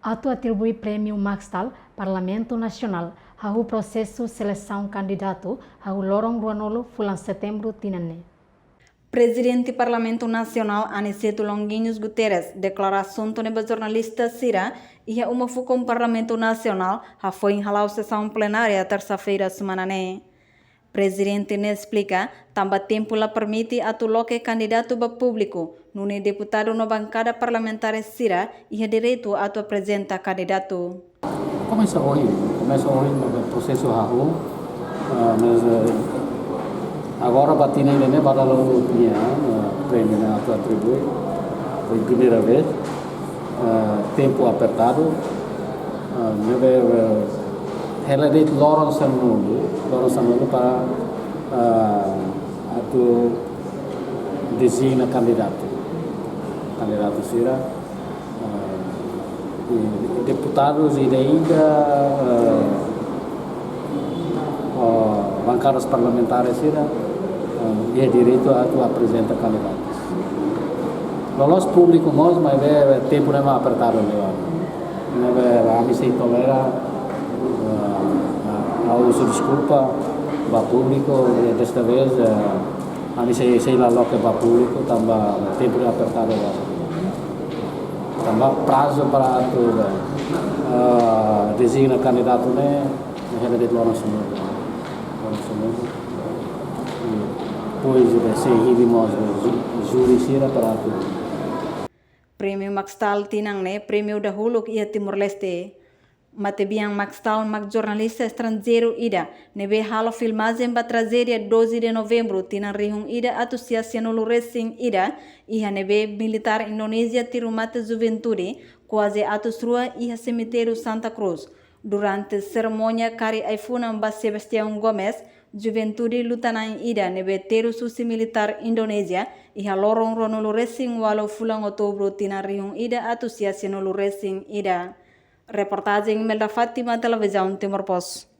Ato atribui Prêmio Maxtal Parlamento Nacional ao processo seleção candidato ao Lorong Ruanolo fulan setembro tinane. Presidente do Parlamento Nacional Aniceto Longuinhos Guterres declara assunto neba jornalista Sira e uma fucom Parlamento Nacional foi em sessão plenária terça-feira semana né. Presidente ne explica, também tempo lá permite atuloque candidato ba público, nune deputado na bancada parlamentar Sira e direito a apresentar candidato. Começa hoje no processo RAHU, mas agora batina ainda para lá o prêmio na tua atribui, foi a primeira vez, tempo apertado, ela deu Lawrence Sanudo para atu designa candidato Sira, deputados e ainda bancadas parlamentares Sira e direito a tu apresenta candidatos. Nós público nós, mas é tempo não é apertado a mim se tolera a uso desculpa para público desta vez a mim sei lá logo para público também tempo não é apertado também prazo para tu designa candidato né ela de Lawrence depois se rivimos júri Sira para tu. Prêmio Maxtal tinang ne prêmio dahulu ia Timor Leste. Matebiang Maxtal mag jornalista estrangeiro ida nebe halo filmagem ba tragédia 12 de novembro tinang rihung ida associação Racing ida iha nebe militar Indonésia tirumata juventude quase atus rua iha cemitério Santa Cruz. Durante cerimônia kari aifuna ba Sebastião Gomes juventude lutanan ida nebe teru susi militar Indonésia iha lorong Ronolo Racing walau fulang outubro tinang rihung ida associação Racing ida. Reportagem Melda Fátima, Televisão Timor Post.